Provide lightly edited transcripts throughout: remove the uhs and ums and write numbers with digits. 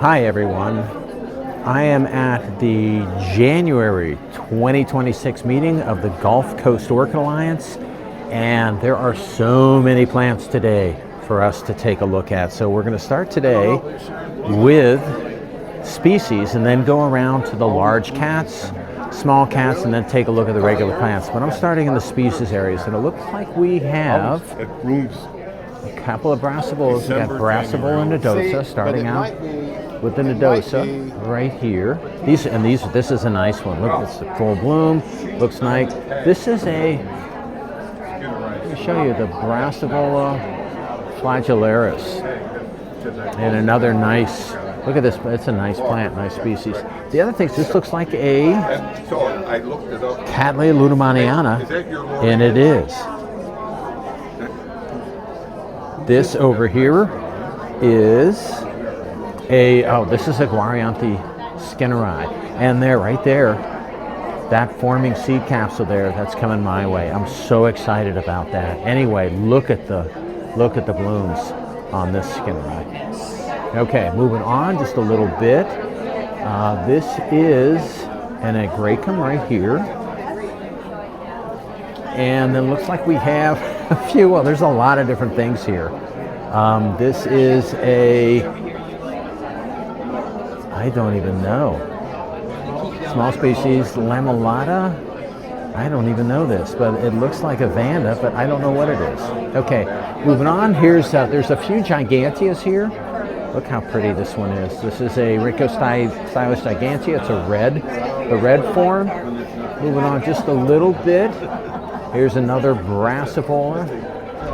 Hi everyone. I am at the January 2026 meeting of the Gulf Coast Orchid Alliance, and there are so many plants today for us to take a look at. So we're going to start today with species and then go around to the large cats, small cats, and then take a look at the regular plants. But I'm starting in the species areas, and it looks like we have a couple of brassavolas. We got brassavola and nodosa, starting out with the nodosa right here. This is a nice one. Look, it's full bloom. Looks nice. This is a, let me show you the Brassavola flagellaris, and another nice. Look at this. It's a nice plant, nice species. The other thing is this looks like a Cattleya luehmanniana, and it is. This over here is this is a Guarianthe skinneri, and there, right there, that forming seed capsule there, that's coming my way. I'm so excited about that. Anyway, look at the blooms on this skinneri. Okay, moving on just a little bit. This is an agricum right here, and then looks like we have a few. Well, there's a lot of different things here. This is I don't even know. Small species, Lamellata. I don't even know this, but it looks like a Vanda, but I don't know what it is. Okay, moving on. There's a few Giganteas here. Look how pretty this one is. This is a Rhincostylus gigantea. It's the red form. Moving on just a little bit. Here's another Brassavola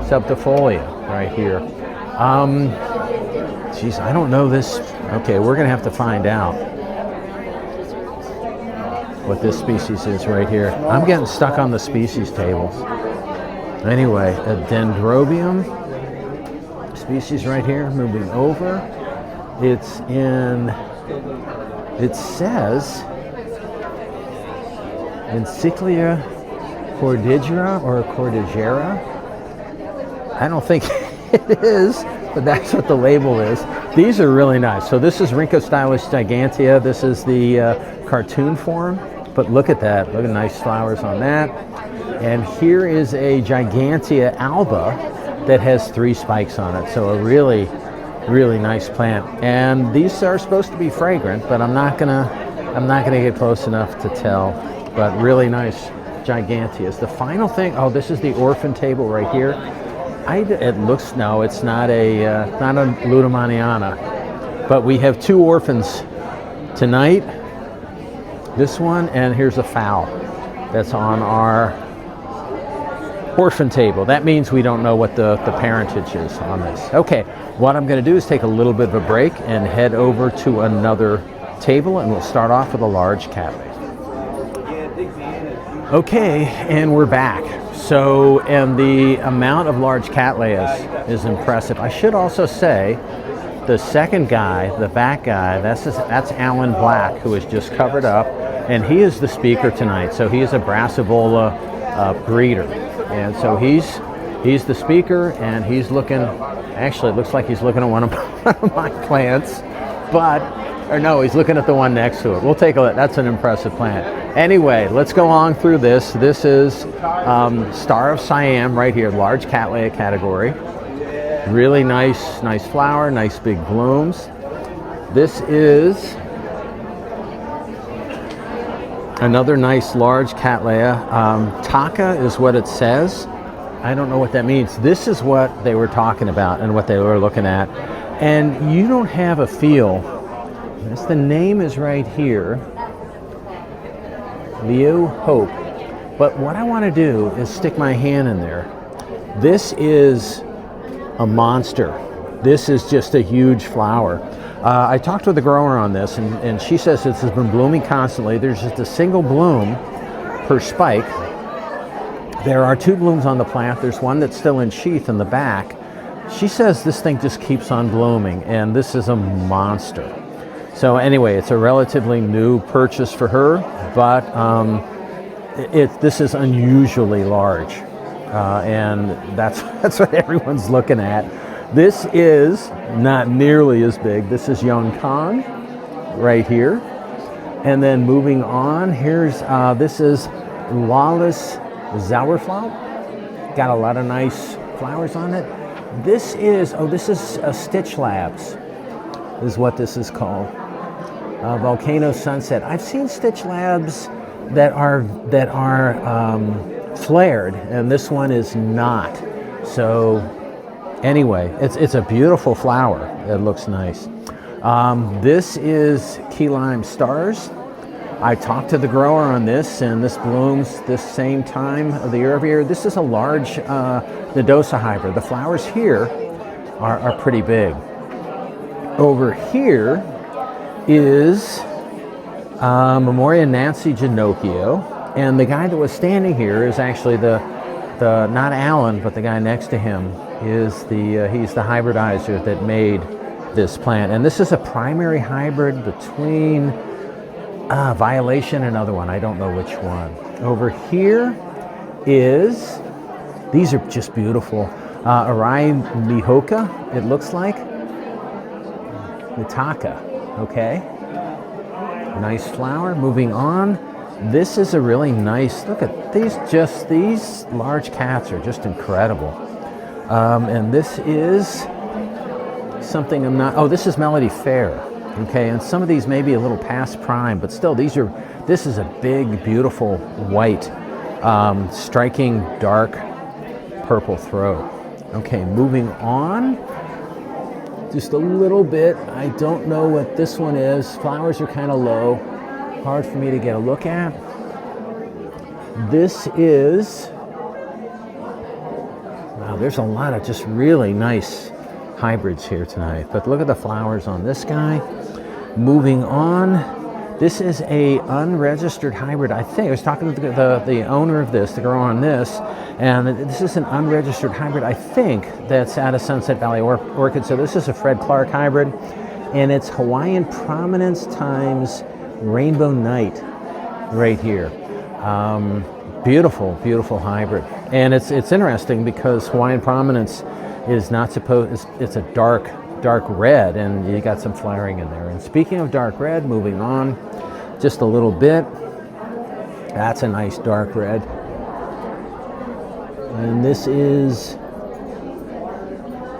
subtifolia right here. Geez, I don't know this. Okay, we're gonna have to find out what this species is right here. I'm getting stuck on the species tables. Anyway, a Dendrobium species right here, moving over. It says Encyclia cordigera or cordigera. I don't think it is, but that's what the label is. These are really nice. So this is Rhincostylus gigantea. This is the cartoon form, but look at that. Look at nice flowers on that. And here is a Gigantea alba that has 3 spikes on it. So a really, really nice plant. And these are supposed to be fragrant, but I'm not gonna get close enough to tell. But really nice Giganteas. The final thing. Oh, this is the orphan table right here. It looks, no, it's not a luehmanniana, but we have 2 orphans tonight. This one, and here's a fowl that's on our orphan table. That means we don't know what the parentage is on this. Okay, what I'm going to do is take a little bit of a break and head over to another table, and we'll start off with a large cattleya. Okay, and we're back. So, and the amount of large cattleyas is impressive. I should also say, the second guy, the back guy, that's Alan Black, who is just covered up, and he is the speaker tonight. So he is a Brassavola breeder, and so he's the speaker, and he's looking. Actually, it looks like he's looking at one of my plants, or no, he's looking at the one next to it. We'll take a look. That's an impressive plant. Anyway, let's go on through this. This is Star of Siam right here, large cattleya category. Really nice flower, nice big blooms. This is another nice large cattleya. Taka is what it says. I don't know what that means. This is what they were talking about and what they were looking at. And you don't have a feel. The name is right here, Leo Hope. But what I want to do is stick my hand in there. This is a monster. This is just a huge flower. I talked with the grower on this, and she says this has been blooming constantly. There's just a single bloom per spike. There are 2 blooms on the plant. There's one that's still in sheath in the back. She says this thing just keeps on blooming, and this is a monster. So anyway, it's a relatively new purchase for her, but this is unusually large, and that's what everyone's looking at. This is not nearly as big. This is Young Kong right here. And then moving on, this is Lawless Zauberflower. Got a lot of nice flowers on it. This is Stitch Labs, is what this is called. Volcano Sunset. I've seen Stitch Labs that are flared, and this one is not. So anyway, it's a beautiful flower. It looks nice. This is Key Lime Stars. I talked to the grower on this, and this blooms this same time of the year every year. This is a large Nodosa hybrid. The flowers here are pretty big. Over here is Memoria Nancy Ginocchio, and the guy that was standing here is actually the not Alan, but the guy next to him is he's the hybridizer that made this plant. And this is a primary hybrid between Violation and another one. I don't know which one. Over here these are just beautiful. Arai Mihoka, it looks like. Mitaka, okay. Nice flower. Moving on. This is a really nice, look at these large cats are just incredible. And this is something this is Melody Fair. Okay, and some of these may be a little past prime, but still this is a big, beautiful white, striking dark purple throat. Okay, moving on. Just a little bit. I don't know what this one is. Flowers are kind of low. Hard for me to get a look at. This is, wow, there's a lot of just really nice hybrids here tonight. But look at the flowers on this guy. Moving on. This is a unregistered hybrid. I think I was talking to the owner of this, the grower on this, and this is an unregistered hybrid. I think that's out of Sunset Valley Orchid. So this is a Fred Clark hybrid, and it's Hawaiian Prominence times Rainbow Night right here. Beautiful, beautiful hybrid. And it's interesting because Hawaiian Prominence is not supposed, it's a dark red, and you got some flowering in there. And speaking of dark red, moving on just a little bit, that's a nice dark red. And this is,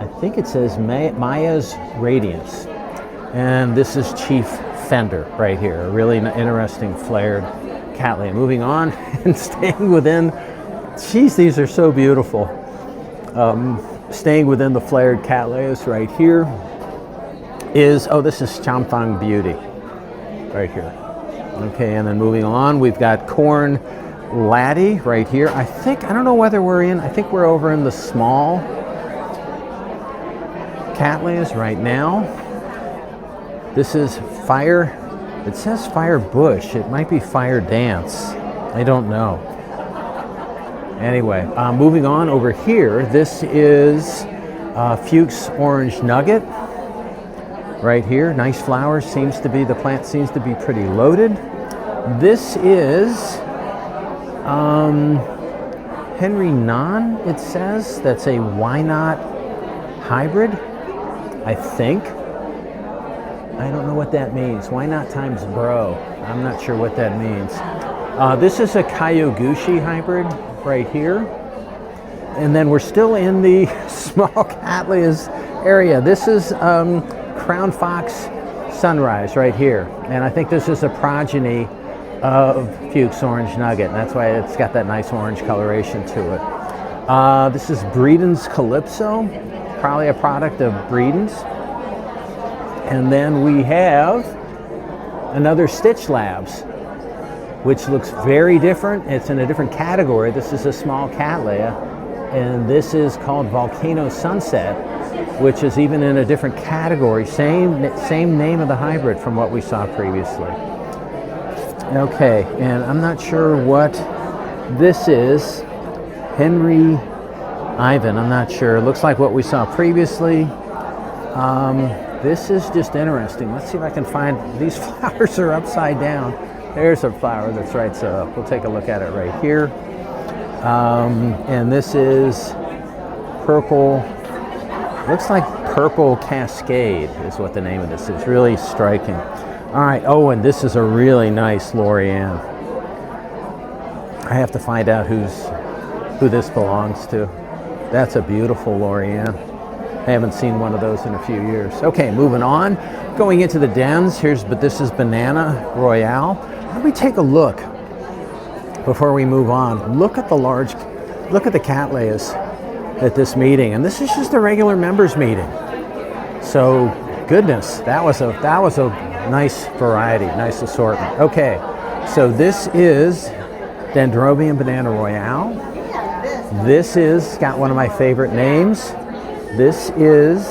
I think it says Maya's Radiance. And this is Chief Fender right here, a really interesting flared cattleya. Moving on and staying within, geez, these are so beautiful. Staying within the flared cattleyas right here is, this is Chamfang Beauty right here. Okay, and then moving on, we've got Corn Laddie right here. I don't know whether I think we're over in the small cattleyas right now. This is Fire, it says Fire Bush. It might be Fire Dance. I don't know. Anyway, moving on over here, this is Fuchs Orange Nugget right here. Nice flowers. The plant seems to be pretty loaded. This is Henry Non, it says. That's a Why Not hybrid, I think. I don't know what that means. Why Not times Bro. I'm not sure what that means. This is a Kayoguchi hybrid right here. And then we're still in the small cattleyas area. This is Crown Fox Sunrise right here. And I think this is a progeny of Fuchs Orange Nugget. And that's why it's got that nice orange coloration to it. This is Breeden's Calypso, probably a product of Breeden's. And then we have another Stitch Labs, which looks very different. It's in a different category. This is a small cattleya, and this is called Volcano Sunset, which is even in a different category. Same name of the hybrid from what we saw previously. Okay, and I'm not sure what this is. Henry Ivan, I'm not sure. It looks like what we saw previously. This is just interesting. Let's see if I can find, these flowers are upside down. There's a flower that's right side up. We'll take a look at it right here. And this is Purple Looks like Purple Cascade is what the name of this is. Really striking. All right. Oh, and this is a really nice Lorianne. I have to find out who this belongs to. That's a beautiful Lorianne. I haven't seen one of those in a few years. Okay, moving on. Going into the dens. But this is Banana Royale. Let me take a look before we move on. Look at the cattleyas at this meeting, and this is just a regular members meeting. So, goodness, that was a nice variety, nice assortment. Okay, so this is Dendrobium Banana Royale. This is got one of my favorite names. This is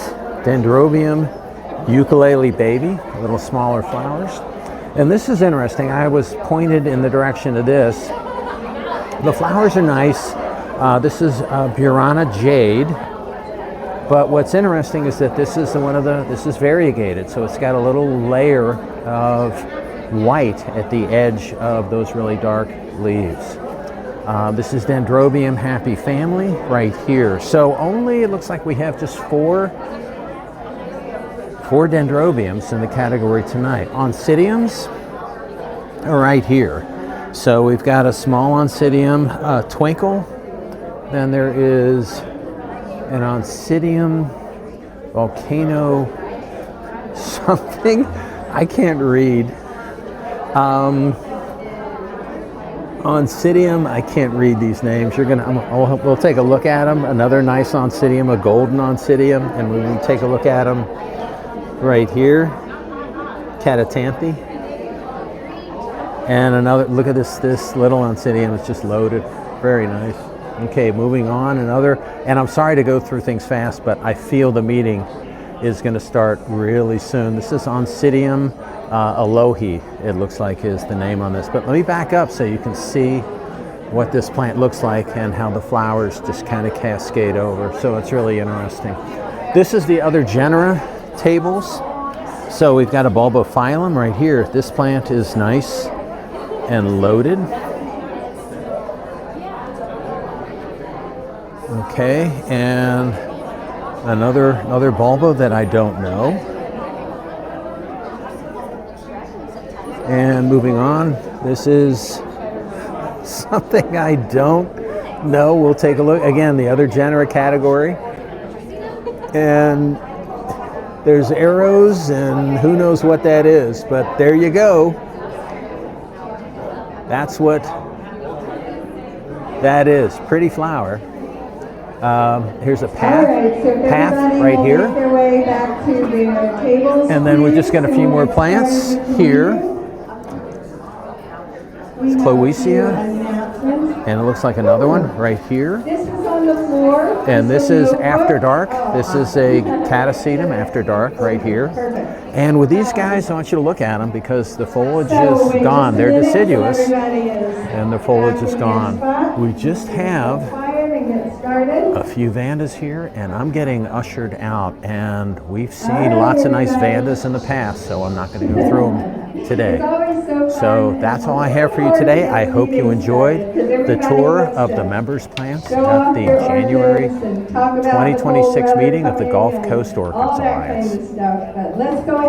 Dendrobium Ukulele Baby, a little smaller flowers. And this is interesting. I was pointed in the direction of this. The flowers are nice. This is Burana Jade. But what's interesting is that this is this is variegated, so it's got a little layer of white at the edge of those really dark leaves. This is Dendrobium Happy Family right here. So it looks like we have just four Dendrobiums in the category tonight. Oncidiums are right here. So we've got a small Oncidium Twinkle. Then there is an Oncidium Volcano something. I can't read. Oncidium, I can't read these names. We'll take a look at them. Another nice Oncidium, a golden Oncidium, and we will take a look at them right here. Catatanthe. And another, look at this little Oncidium, it's just loaded. Very nice. Okay, moving on, and I'm sorry to go through things fast, but I feel the meeting is going to start really soon. This is Oncidium Alohi, it looks like is the name on this. But let me back up so you can see what this plant looks like and how the flowers just kind of cascade over. So it's really interesting. This is the other genera tables. So we've got a Bulbophyllum right here. This plant is nice and loaded. Okay, and another bulbo that I don't know. And moving on, this is something I don't know. We'll take a look. Again, the other genera category. And there's arrows, and who knows what that is, but there you go. That's what that is. Pretty flower. Here's a path right here. And then we just got a few more plants here. It's Cloecia, and it looks like another one right here. And this is After Dark. This is a Catasetum After Dark right here. And with these guys, I want you to look at them because the foliage is gone. They're deciduous, and the foliage is gone. We just have a few Vandas here, and I'm getting ushered out, and we've seen lots of nice Vandas in the past, so I'm not going to go through them today. So that's all I have for you today. I hope you enjoyed the tour of the members plants at the January 2026 meeting of the Gulf Coast Orchid Alliance.